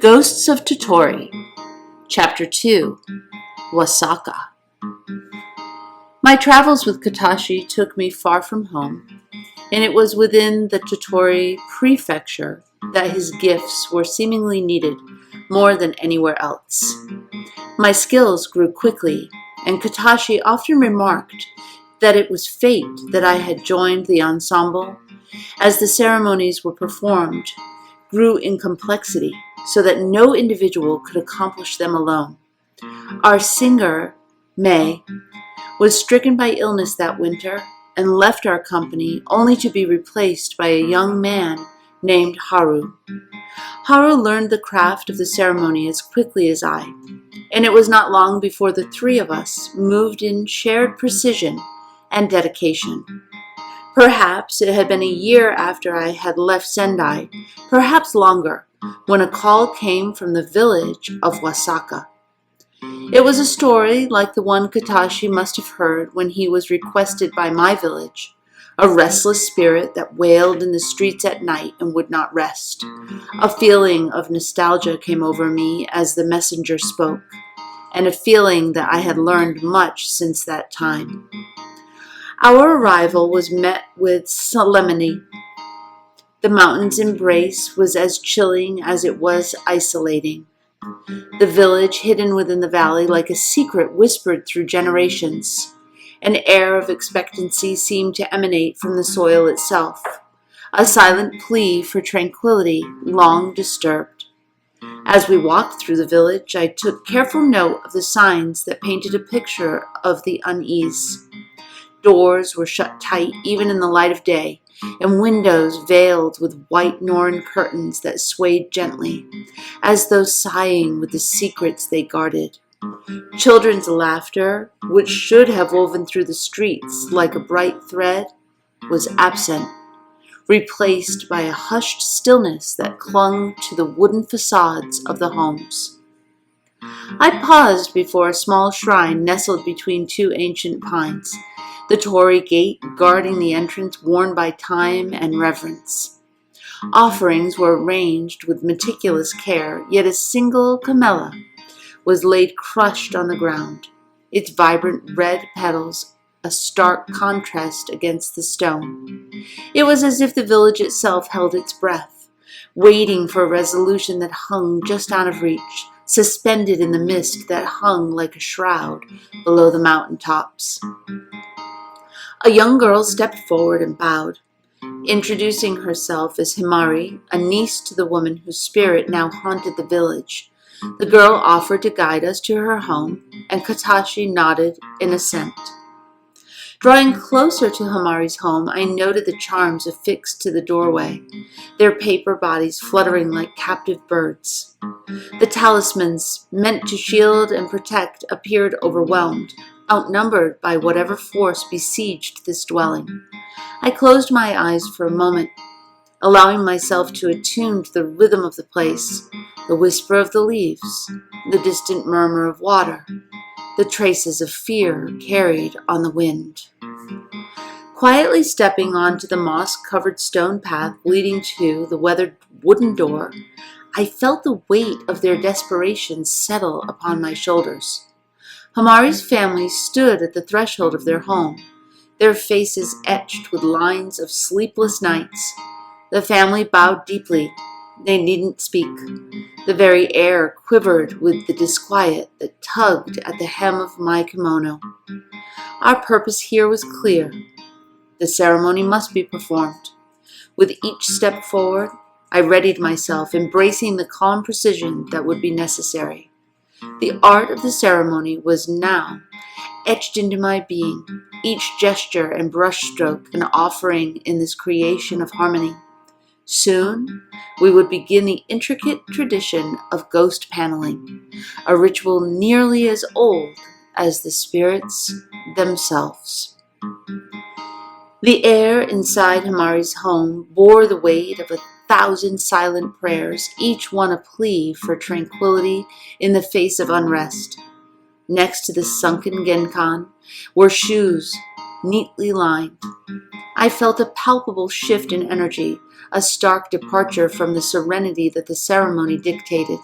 Ghosts of Tottori, Chapter 2, Wasaka. My travels with Katashi took me far from home, and it was within the Tottori prefecture that his gifts were seemingly needed more than anywhere else. My skills grew quickly, and Katashi often remarked that it was fate that I had joined the ensemble, as the ceremonies were performed grew in complexity so that no individual could accomplish them alone. Our singer, May, was stricken by illness that winter and left our company only to be replaced by a young man named Haru. Haru learned the craft of the ceremony as quickly as I, and it was not long before the three of us moved in shared precision and dedication. Perhaps it had been a year after I had left Sendai, perhaps longer, when a call came from the village of Wasaka. It was a story like the one Katashi must have heard when he was requested by my village, a restless spirit that wailed in the streets at night and would not rest. A feeling of nostalgia came over me as the messenger spoke, and a feeling that I had learned much since that time. Our arrival was met with solemnity. The mountain's embrace was as chilling as it was isolating. The village hidden within the valley like a secret whispered through generations. An air of expectancy seemed to emanate from the soil itself, a silent plea for tranquility long disturbed. As we walked through the village, I took careful note of the signs that painted a picture of the unease. Doors were shut tight even in the light of day, and windows veiled with white Norn curtains that swayed gently, as though sighing with the secrets they guarded. Children's laughter, which should have woven through the streets like a bright thread, was absent, replaced by a hushed stillness that clung to the wooden facades of the homes. I paused before a small shrine nestled between two ancient pines, the torii gate guarding the entrance worn by time and reverence. Offerings were arranged with meticulous care, yet a single camellia was laid crushed on the ground, its vibrant red petals a stark contrast against the stone. It was as if the village itself held its breath, waiting for a resolution that hung just out of reach, suspended in the mist that hung like a shroud below the mountain tops. A young girl stepped forward and bowed, introducing herself as Himari, a niece to the woman whose spirit now haunted the village. The girl offered to guide us to her home, and Katashi nodded in assent. Drawing closer to Himari's home, I noted the charms affixed to the doorway, their paper bodies fluttering like captive birds. The talismans meant to shield and protect appeared overwhelmed, outnumbered by whatever force besieged this dwelling. I closed my eyes for a moment, allowing myself to attune to the rhythm of the place, the whisper of the leaves, the distant murmur of water, the traces of fear carried on the wind. Quietly stepping onto the moss-covered stone path leading to the weathered wooden door, I felt the weight of their desperation settle upon my shoulders. Himari's family stood at the threshold of their home, their faces etched with lines of sleepless nights. The family bowed deeply. They needn't speak. The very air quivered with the disquiet that tugged at the hem of my kimono. Our purpose here was clear. The ceremony must be performed. With each step forward, I readied myself, embracing the calm precision that would be necessary. The art of the ceremony was now etched into my being, each gesture and brushstroke an offering in this creation of harmony. Soon, we would begin the intricate tradition of ghost paneling, a ritual nearly as old as the spirits themselves. The air inside Himari's home bore the weight of 1,000 silent prayers, each one a plea for tranquility in the face of unrest. Next to the sunken genkan were shoes, neatly lined. I felt a palpable shift in energy, a stark departure from the serenity that the ceremony dictated.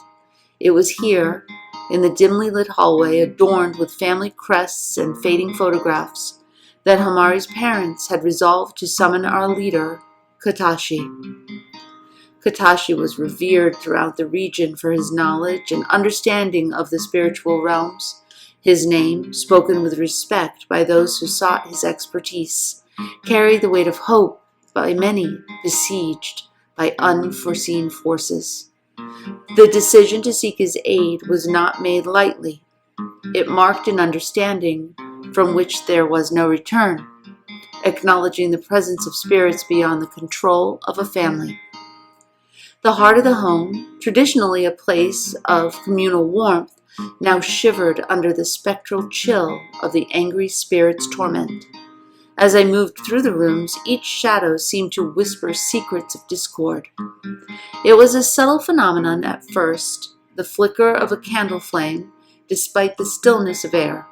It was here, in the dimly lit hallway adorned with family crests and fading photographs, that Hamari's parents had resolved to summon our leader, Katashi. Katashi was revered throughout the region for his knowledge and understanding of the spiritual realms. His name, spoken with respect by those who sought his expertise, carried the weight of hope by many besieged by unforeseen forces. The decision to seek his aid was not made lightly. It marked an understanding from which there was no return, acknowledging the presence of spirits beyond the control of a family. The heart of the home, traditionally a place of communal warmth, now shivered under the spectral chill of the angry spirit's torment. As I moved through the rooms, each shadow seemed to whisper secrets of discord. It was a subtle phenomenon at first, the flicker of a candle flame, despite the stillness of air,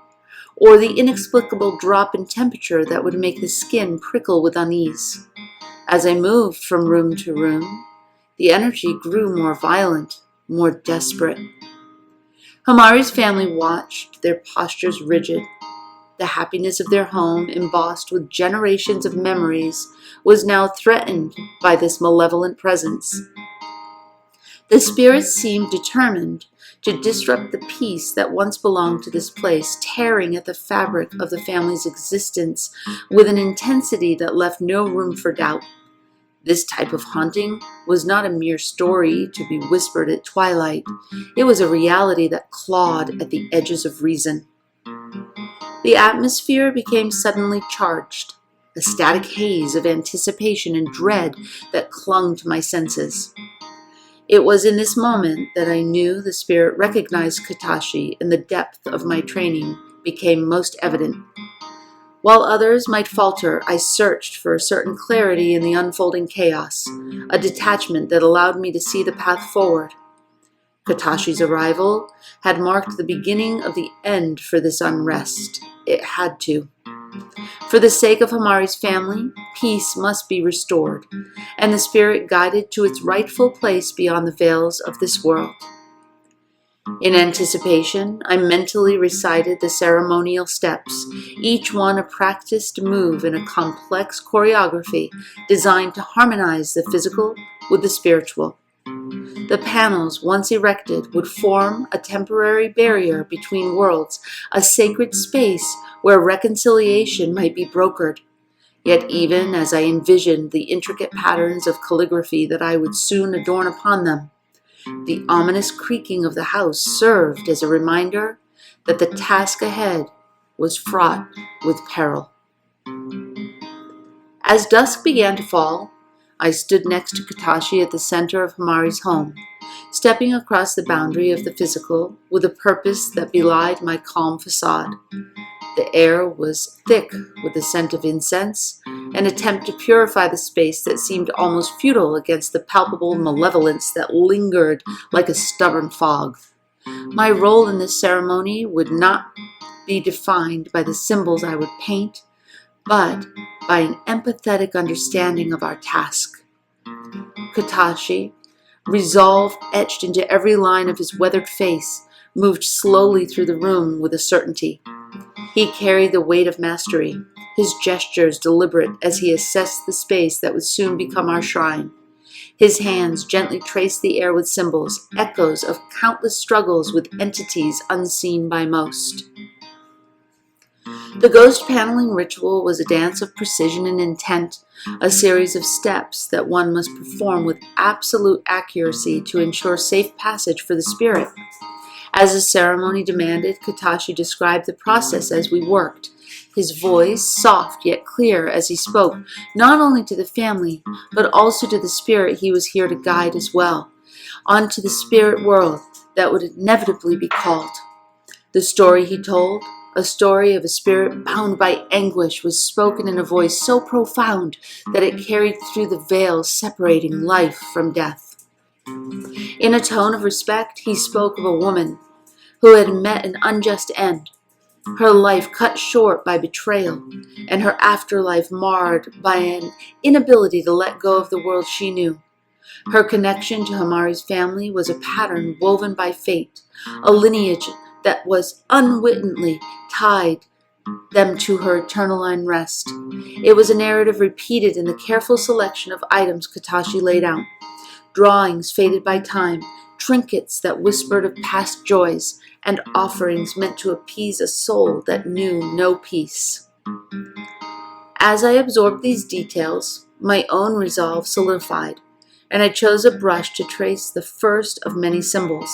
or the inexplicable drop in temperature that would make the skin prickle with unease. As I moved from room to room, the energy grew more violent, more desperate. Hamari's family watched, their postures rigid. The happiness of their home, embossed with generations of memories, was now threatened by this malevolent presence. The spirits seemed determined to disrupt the peace that once belonged to this place, tearing at the fabric of the family's existence with an intensity that left no room for doubt. This type of haunting was not a mere story to be whispered at twilight. It was a reality that clawed at the edges of reason. The atmosphere became suddenly charged, a static haze of anticipation and dread that clung to my senses. It was in this moment that I knew the spirit recognized Katashi, and the depth of my training became most evident. While others might falter, I searched for a certain clarity in the unfolding chaos, a detachment that allowed me to see the path forward. Katashi's arrival had marked the beginning of the end for this unrest. It had to. For the sake of Hamari's family, peace must be restored, and the spirit guided to its rightful place beyond the veils of this world. In anticipation, I mentally recited the ceremonial steps, each one a practiced move in a complex choreography designed to harmonize the physical with the spiritual. The panels, once erected, would form a temporary barrier between worlds, a sacred space where reconciliation might be brokered. Yet even as I envisioned the intricate patterns of calligraphy that I would soon adorn upon them, the ominous creaking of the house served as a reminder that the task ahead was fraught with peril. As dusk began to fall, I stood next to Katashi at the center of Hamari's home, stepping across the boundary of the physical with a purpose that belied my calm facade. The air was thick with the scent of incense, an attempt to purify the space that seemed almost futile against the palpable malevolence that lingered like a stubborn fog. My role in this ceremony would not be defined by the symbols I would paint, but by an empathetic understanding of our task. Katashi, resolve etched into every line of his weathered face, moved slowly through the room with a certainty. He carried the weight of mastery, his gestures deliberate as he assessed the space that would soon become our shrine. His hands gently traced the air with symbols, echoes of countless struggles with entities unseen by most. The ghost paneling ritual was a dance of precision and intent, a series of steps that one must perform with absolute accuracy to ensure safe passage for the spirit. As the ceremony demanded, Katashi described the process as we worked, his voice soft yet clear as he spoke, not only to the family, but also to the spirit he was here to guide as well, onto the spirit world that would inevitably be called. The story he told, a story of a spirit bound by anguish, was spoken in a voice so profound that it carried through the veil separating life from death. In a tone of respect, he spoke of a woman who had met an unjust end, her life cut short by betrayal, and her afterlife marred by an inability to let go of the world she knew. Her connection to Hamari's family was a pattern woven by fate, a lineage that was unwittingly tied them to her eternal unrest. It was a narrative repeated in the careful selection of items Katashi laid out. Drawings faded by time, trinkets that whispered of past joys, and offerings meant to appease a soul that knew no peace. As I absorbed these details, my own resolve solidified, and I chose a brush to trace the first of many symbols.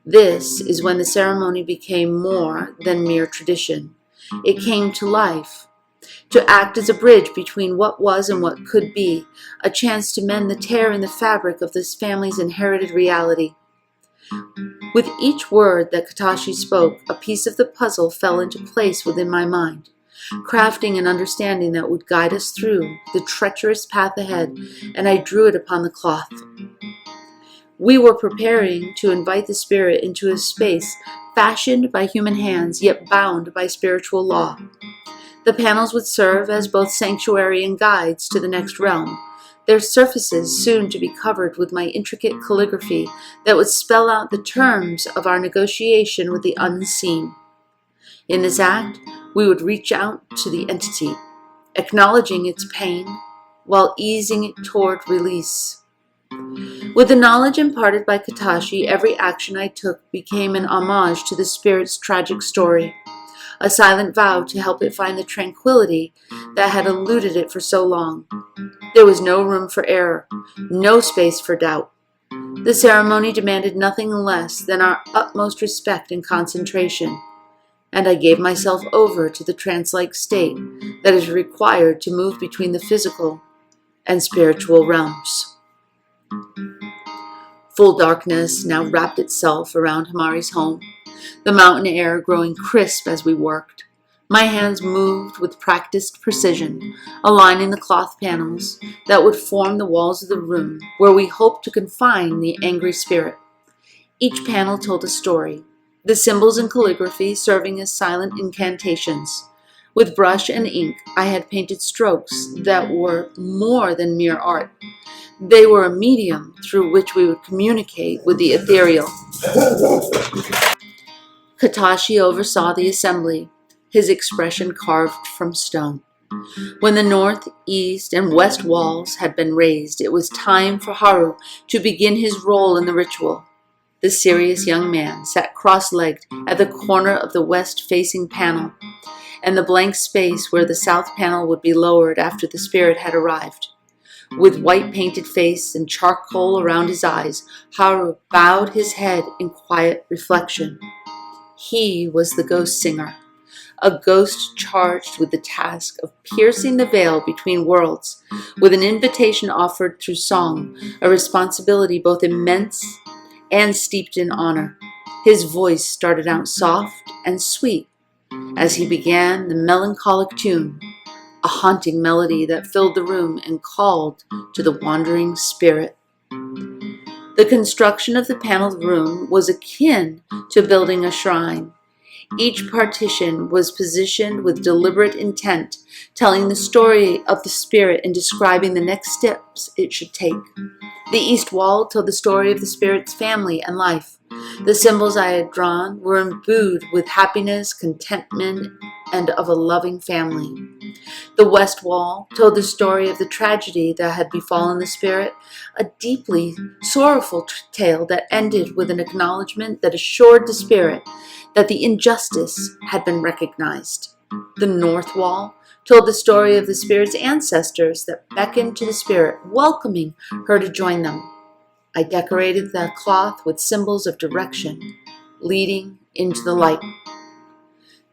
This is when the ceremony became more than mere tradition. It came to life, to act as a bridge between what was and what could be, a chance to mend the tear in the fabric of this family's inherited reality. With each word that Katashi spoke, a piece of the puzzle fell into place within my mind, crafting an understanding that would guide us through the treacherous path ahead, and I drew it upon the cloth. We were preparing to invite the spirit into a space fashioned by human hands, yet bound by spiritual law. The panels would serve as both sanctuary and guides to the next realm, their surfaces soon to be covered with my intricate calligraphy that would spell out the terms of our negotiation with the unseen. In this act, we would reach out to the entity, acknowledging its pain while easing it toward release. With the knowledge imparted by Katashi, every action I took became an homage to the spirit's tragic story, a silent vow to help it find the tranquility that had eluded it for so long. There was no room for error, no space for doubt. The ceremony demanded nothing less than our utmost respect and concentration, and I gave myself over to the trance-like state that is required to move between the physical and spiritual realms. Full darkness now wrapped itself around Hamari's home, the mountain air growing crisp as we worked. My hands moved with practiced precision, aligning the cloth panels that would form the walls of the room where we hoped to confine the angry spirit. Each panel told a story, the symbols and calligraphy serving as silent incantations. With brush and ink, I had painted strokes that were more than mere art. They were a medium through which we would communicate with the ethereal. Katashi oversaw the assembly, his expression carved from stone. When the north, east, and west walls had been raised, it was time for Haru to begin his role in the ritual. The serious young man sat cross-legged at the corner of the west-facing panel, and the blank space where the south panel would be lowered after the spirit had arrived. With white painted face and charcoal around his eyes, Haru bowed his head in quiet reflection. He was the ghost singer, a ghost charged with the task of piercing the veil between worlds, with an invitation offered through song, a responsibility both immense and steeped in honor. His voice started out soft and sweet as he began the melancholic tune, a haunting melody that filled the room and called to the wandering spirit. The construction of the paneled room was akin to building a shrine. Each partition was positioned with deliberate intent, telling the story of the spirit and describing the next steps it should take. The east wall told the story of the spirit's family and life. The symbols I had drawn were imbued with happiness, contentment, and of a loving family. The west wall told the story of the tragedy that had befallen the spirit, a deeply sorrowful tale that ended with an acknowledgement that assured the spirit that the injustice had been recognized. The north wall told the story of the spirit's ancestors that beckoned to the spirit, welcoming her to join them. I decorated the cloth with symbols of direction, leading into the light.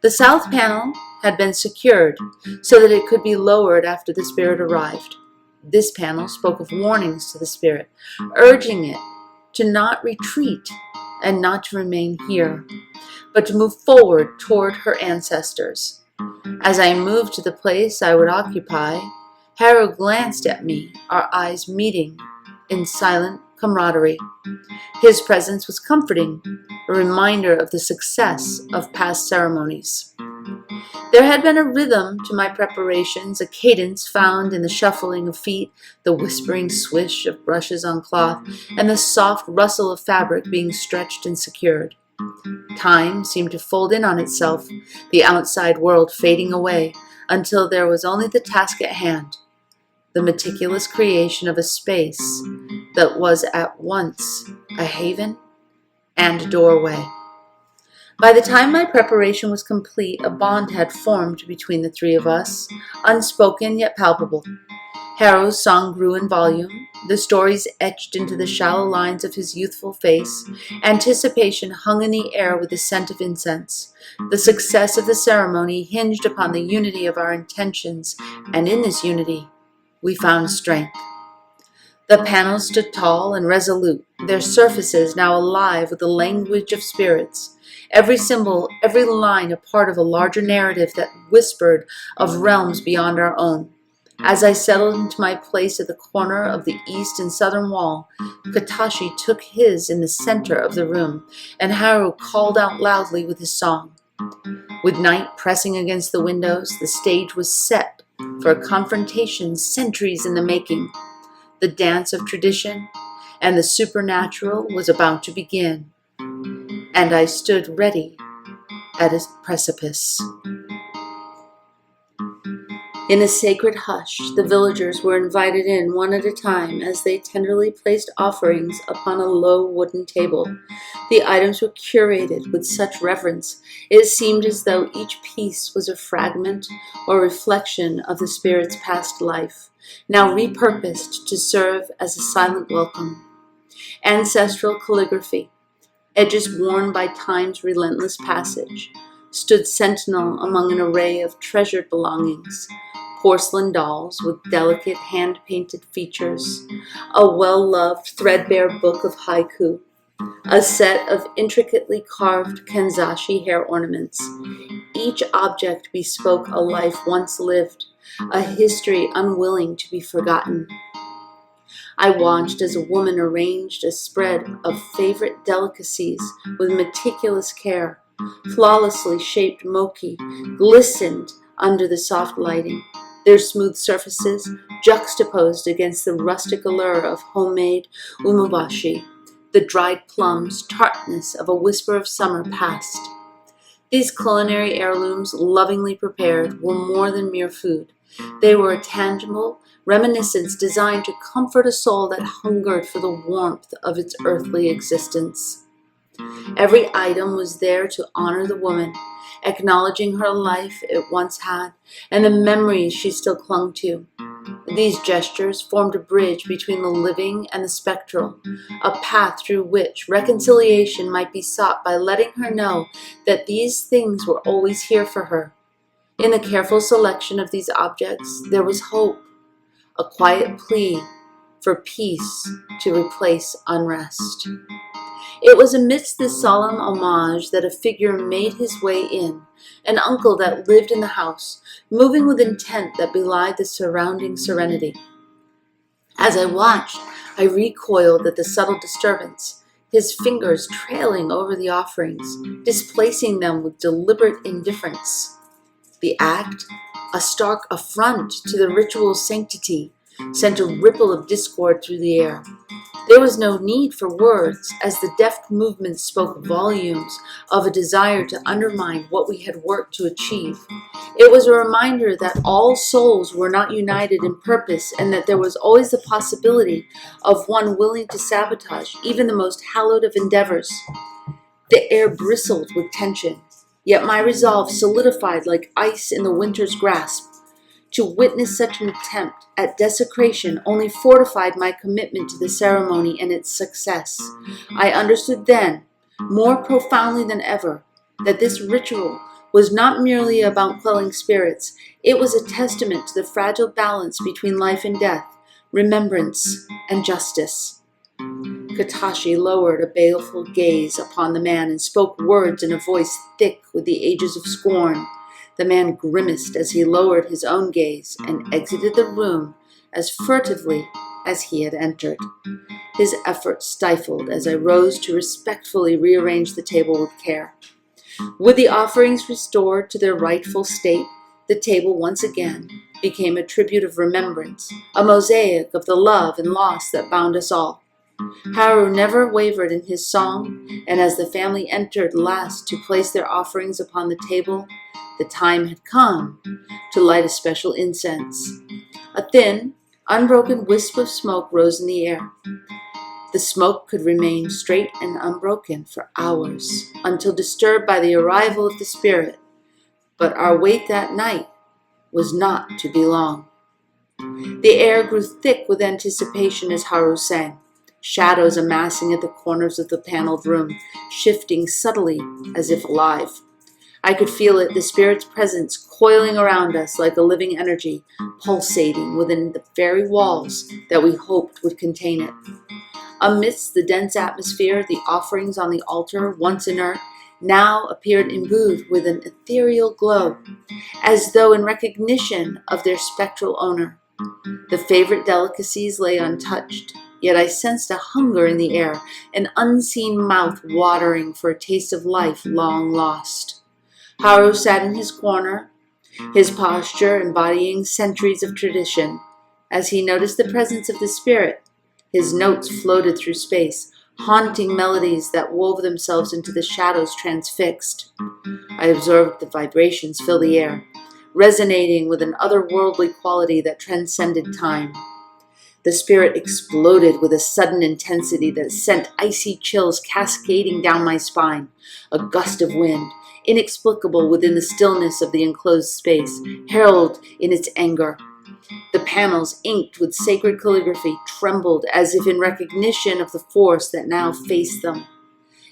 The south panel had been secured so that it could be lowered after the spirit arrived. This panel spoke of warnings to the spirit, urging it to not retreat and not to remain here, but to move forward toward her ancestors. As I moved to the place I would occupy, Haru glanced at me, our eyes meeting in silent camaraderie. His presence was comforting, a reminder of the success of past ceremonies. There had been a rhythm to my preparations, a cadence found in the shuffling of feet, the whispering swish of brushes on cloth, and the soft rustle of fabric being stretched and secured. Time seemed to fold in on itself, the outside world fading away, until there was only the task at hand, the meticulous creation of a space that was at once a haven and a doorway. By the time my preparation was complete, a bond had formed between the three of us, unspoken yet palpable. Harrow's song grew in volume, the stories etched into the shallow lines of his youthful face. Anticipation hung in the air with the scent of incense. The success of the ceremony hinged upon the unity of our intentions, and in this unity we found strength. The panels stood tall and resolute, their surfaces now alive with the language of spirits. Every symbol, every line a part of a larger narrative that whispered of realms beyond our own. As I settled into my place at the corner of the east and southern wall, Katashi took his in the center of the room, and Haru called out loudly with his song. With night pressing against the windows, the stage was set for a confrontation centuries in the making. The dance of tradition and the supernatural was about to begin, and I stood ready at its precipice. In a sacred hush, the villagers were invited in one at a time as they tenderly placed offerings upon a low wooden table. The items were curated with such reverence, it seemed as though each piece was a fragment or reflection of the spirit's past life, now repurposed to serve as a silent welcome. Ancestral calligraphy, edges worn by time's relentless passage, stood sentinel among an array of treasured belongings. Porcelain dolls with delicate hand-painted features, a well-loved threadbare book of haiku, a set of intricately carved kanzashi hair ornaments. Each object bespoke a life once lived, a history unwilling to be forgotten. I watched as a woman arranged a spread of favorite delicacies with meticulous care. Flawlessly shaped mochi glistened under the soft lighting, their smooth surfaces juxtaposed against the rustic allure of homemade umeboshi, the dried plums, tartness of a whisper of summer past. These culinary heirlooms, lovingly prepared, were more than mere food. They were a tangible reminiscence designed to comfort a soul that hungered for the warmth of its earthly existence. Every item was there to honor the woman, acknowledging her life it once had and the memories she still clung to. These gestures formed a bridge between the living and the spectral, a path through which reconciliation might be sought by letting her know that these things were always here for her. In the careful selection of these objects, there was hope, a quiet plea for peace to replace unrest. It was amidst this solemn homage that a figure made his way in, an uncle that lived in the house, moving with intent that belied the surrounding serenity. As I watched, I recoiled at the subtle disturbance, his fingers trailing over the offerings, displacing them with deliberate indifference. The act, a stark affront to the ritual's sanctity, sent a ripple of discord through the air. There was no need for words, as the deft movements spoke volumes of a desire to undermine what we had worked to achieve. It was a reminder that all souls were not united in purpose, and that there was always the possibility of one willing to sabotage even the most hallowed of endeavors. The air bristled with tension, yet my resolve solidified like ice in the winter's grasp. To witness such an attempt at desecration only fortified my commitment to the ceremony and its success. I understood then, more profoundly than ever, that this ritual was not merely about quelling spirits. It was a testament to the fragile balance between life and death, remembrance and justice. Katashi lowered a baleful gaze upon the man and spoke words in a voice thick with the ages of scorn. The man grimaced as he lowered his own gaze and exited the room as furtively as he had entered. His effort stifled as I rose to respectfully rearrange the table with care. With the offerings restored to their rightful state, the table once again became a tribute of remembrance, a mosaic of the love and loss that bound us all. Haru never wavered in his song, and as the family entered last to place their offerings upon the table, the time had come to light a special incense. A thin, unbroken wisp of smoke rose in the air. The smoke could remain straight and unbroken for hours, until disturbed by the arrival of the spirit. But our wait that night was not to be long. The air grew thick with anticipation as Haru sang, shadows amassing at the corners of the paneled room, shifting subtly as if alive. I could feel it, the spirit's presence coiling around us like a living energy, pulsating within the very walls that we hoped would contain it. Amidst the dense atmosphere, the offerings on the altar, once inert, now appeared imbued with an ethereal glow, as though in recognition of their spectral owner. The favorite delicacies lay untouched, yet I sensed a hunger in the air, an unseen mouth watering for a taste of life long lost. Haru sat in his corner, his posture embodying centuries of tradition. As he noticed the presence of the spirit, his notes floated through space, haunting melodies that wove themselves into the shadows transfixed. I observed the vibrations fill the air, resonating with an otherworldly quality that transcended time. The spirit exploded with a sudden intensity that sent icy chills cascading down my spine, a gust of wind, inexplicable within the stillness of the enclosed space, heralded in its anger. The panels, inked with sacred calligraphy, trembled as if in recognition of the force that now faced them.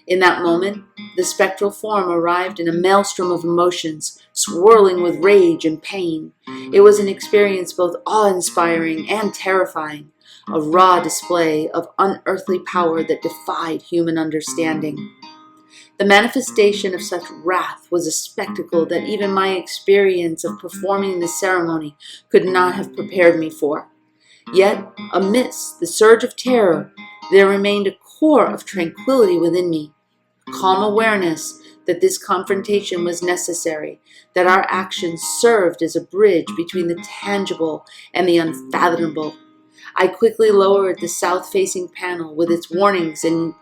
In that moment, the spectral form arrived in a maelstrom of emotions, swirling with rage and pain. It was an experience both awe-inspiring and terrifying, a raw display of unearthly power that defied human understanding. The manifestation of such wrath was a spectacle that even my experience of performing the ceremony could not have prepared me for. Yet, amidst the surge of terror, there remained a core of tranquility within me, a calm awareness that this confrontation was necessary, that our actions served as a bridge between the tangible and the unfathomable. I quickly lowered the south-facing panel with its warnings and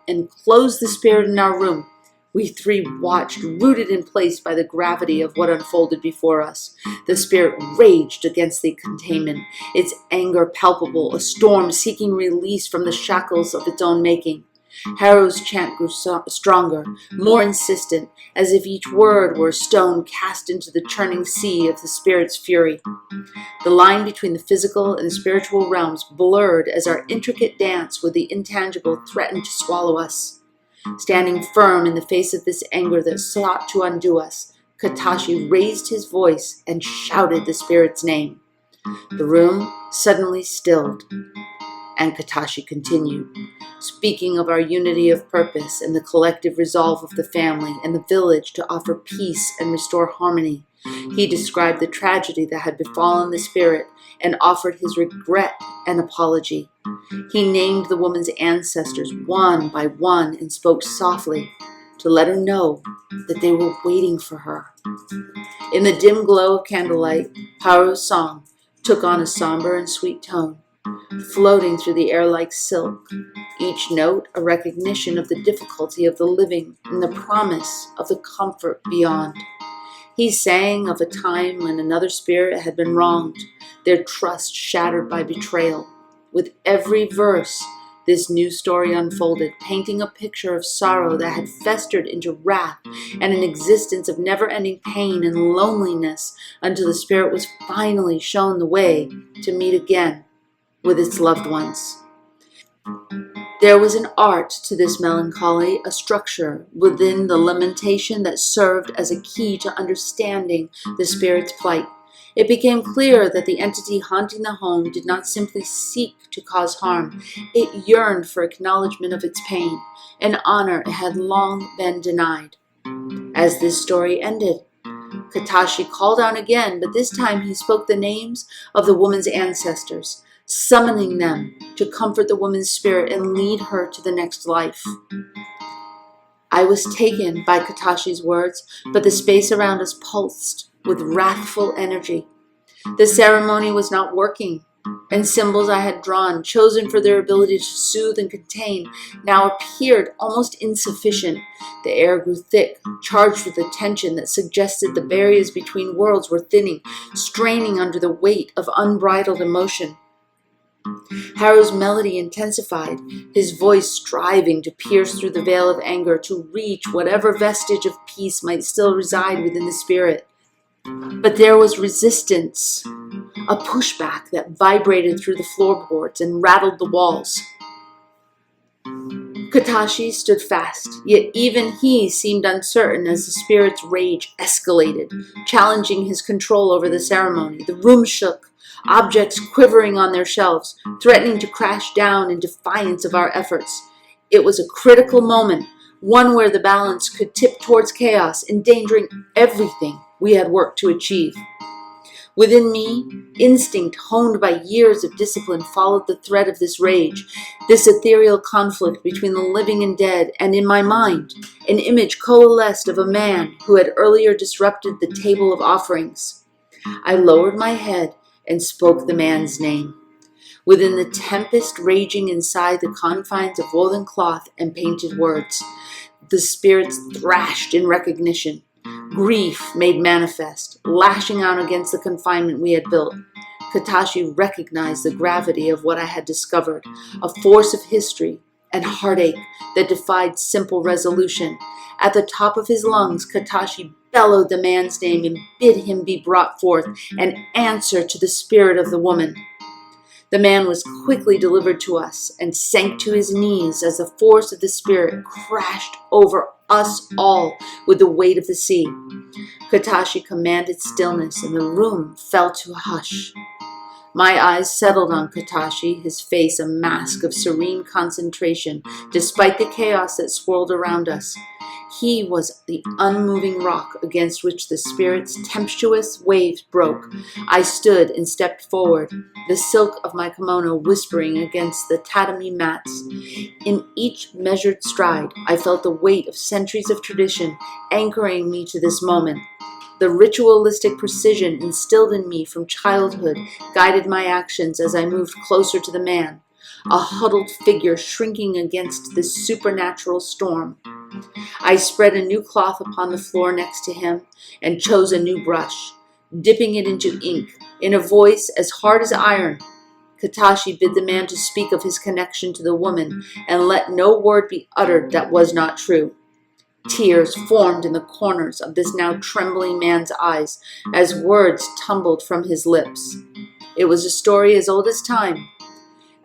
closed the spirit in our room. We three watched, rooted in place by the gravity of what unfolded before us. The spirit raged against the containment, its anger palpable, a storm seeking release from the shackles of its own making. Haru's chant grew stronger, more insistent, as if each word were a stone cast into the churning sea of the spirit's fury. The line between the physical and the spiritual realms blurred as our intricate dance with the intangible threatened to swallow us. Standing firm in the face of this anger that sought to undo us, Katashi raised his voice and shouted the spirit's name. The room suddenly stilled, and Katashi continued, speaking of our unity of purpose and the collective resolve of the family and the village to offer peace and restore harmony. He described the tragedy that had befallen the spirit and offered his regret and apology. He named the woman's ancestors one by one and spoke softly to let her know that they were waiting for her. In the dim glow of candlelight, Haru's song took on a somber and sweet tone, floating through the air like silk, each note a recognition of the difficulty of the living and the promise of the comfort beyond. He sang of a time when another spirit had been wronged, their trust shattered by betrayal. With every verse, this new story unfolded, painting a picture of sorrow that had festered into wrath and an existence of never-ending pain and loneliness until the spirit was finally shown the way to meet again with its loved ones. There was an art to this melancholy, a structure within the lamentation that served as a key to understanding the spirit's plight. It became clear that the entity haunting the home did not simply seek to cause harm. It yearned for acknowledgement of its pain, an honor it had long been denied. As this story ended, Katashi called out again, but this time he spoke the names of the woman's ancestors, summoning them to comfort the woman's spirit and lead her to the next life. I was taken by Katashi's words, but the space around us pulsed with wrathful energy. The ceremony was not working, and symbols I had drawn, chosen for their ability to soothe and contain, now appeared almost insufficient. The air grew thick, charged with a tension that suggested the barriers between worlds were thinning, straining under the weight of unbridled emotion. Haru's melody intensified, his voice striving to pierce through the veil of anger, to reach whatever vestige of peace might still reside within the spirit. But there was resistance, a pushback that vibrated through the floorboards and rattled the walls. Katashi stood fast, yet even he seemed uncertain as the spirit's rage escalated, challenging his control over the ceremony. The room shook, objects quivering on their shelves, threatening to crash down in defiance of our efforts. It was a critical moment, one where the balance could tip towards chaos, endangering everything we had worked to achieve. Within me, instinct honed by years of discipline followed the thread of this rage, this ethereal conflict between the living and dead, and in my mind, an image coalesced of a man who had earlier disrupted the table of offerings. I lowered my head and spoke the man's name. Within the tempest raging inside the confines of woven cloth and painted words, the spirits thrashed in recognition. Grief made manifest, lashing out against the confinement we had built. Katashi recognized the gravity of what I had discovered, a force of history and heartache that defied simple resolution. At the top of his lungs, Katashi bellowed the man's name and bid him be brought forth, an answer to the spirit of the woman. The man was quickly delivered to us and sank to his knees as the force of the spirit crashed over us all with the weight of the sea. Katashi commanded stillness, and the room fell to a hush. My eyes settled on Katashi, his face a mask of serene concentration, despite the chaos that swirled around us. He was the unmoving rock against which the spirit's tempestuous waves broke. I stood and stepped forward, the silk of my kimono whispering against the tatami mats. In each measured stride, I felt the weight of centuries of tradition anchoring me to this moment. The ritualistic precision instilled in me from childhood guided my actions as I moved closer to the man, a huddled figure shrinking against this supernatural storm. I spread a new cloth upon the floor next to him and chose a new brush, dipping it into ink. In a voice as hard as iron, Katashi bid the man to speak of his connection to the woman and let no word be uttered that was not true. Tears formed in the corners of this now trembling man's eyes as words tumbled from his lips. It was a story as old as time,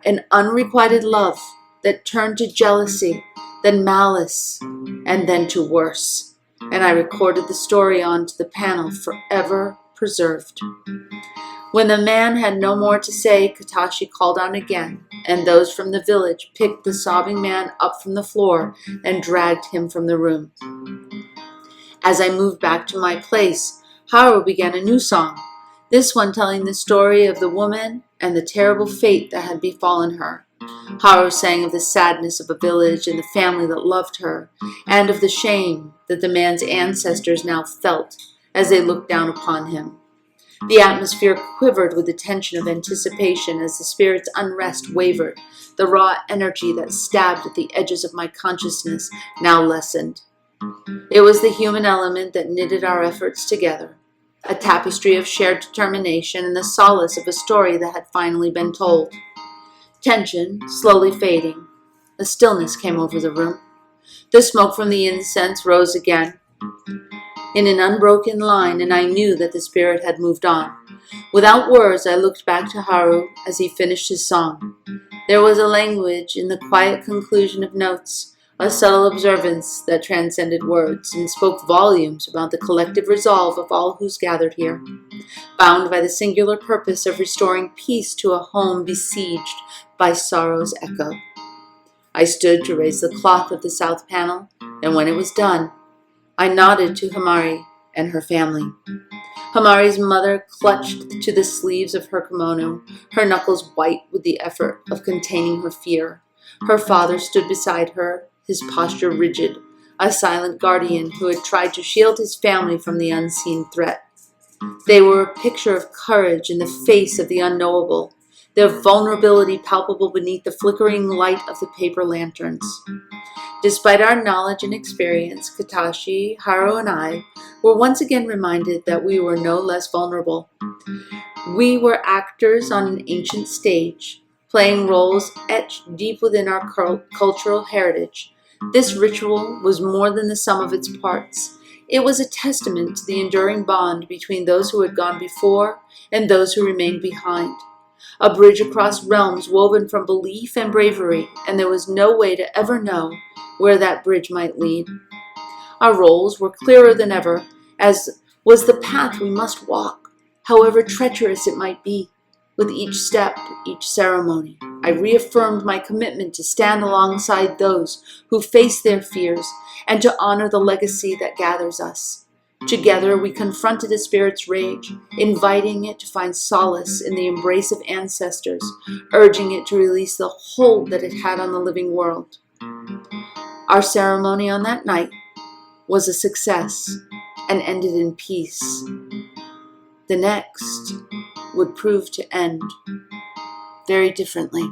an unrequited love that turned to jealousy, then malice, and then to worse. And I recorded the story onto the panel, forever preserved. When the man had no more to say, Katashi called on again, and those from the village picked the sobbing man up from the floor and dragged him from the room. As I moved back to my place, Haru began a new song, this one telling the story of the woman and the terrible fate that had befallen her. Haru sang of the sadness of a village and the family that loved her, and of the shame that the man's ancestors now felt as they looked down upon him. The atmosphere quivered with the tension of anticipation as the spirit's unrest wavered. The raw energy that stabbed at the edges of my consciousness now lessened. It was the human element that knitted our efforts together, a tapestry of shared determination and the solace of a story that had finally been told. Tension slowly fading, a stillness came over the room. The smoke from the incense rose again in an unbroken line, and I knew that the spirit had moved on. Without words, I looked back to Haru as he finished his song. There was a language in the quiet conclusion of notes, a subtle observance that transcended words and spoke volumes about the collective resolve of all who's gathered here, bound by the singular purpose of restoring peace to a home besieged by sorrow's echo. I stood to raise the cloth of the south panel, and when it was done, I nodded to Hamari and her family. Hamari's mother clutched to the sleeves of her kimono, her knuckles white with the effort of containing her fear. Her father stood beside her, his posture rigid, a silent guardian who had tried to shield his family from the unseen threat. They were a picture of courage in the face of the unknowable, their vulnerability palpable beneath the flickering light of the paper lanterns. Despite our knowledge and experience, Katashi, Haru, and I were once again reminded that we were no less vulnerable. We were actors on an ancient stage, playing roles etched deep within our cultural heritage. This ritual was more than the sum of its parts. It was a testament to the enduring bond between those who had gone before and those who remained behind. A bridge across realms woven from belief and bravery, and there was no way to ever know where that bridge might lead. Our roles were clearer than ever, as was the path we must walk, however treacherous it might be. With each step, each ceremony, I reaffirmed my commitment to stand alongside those who face their fears and to honor the legacy that gathers us. Together, we confronted a spirit's rage, inviting it to find solace in the embrace of ancestors, urging it to release the hold that it had on the living world. Our ceremony on that night was a success and ended in peace. The next would prove to end very differently.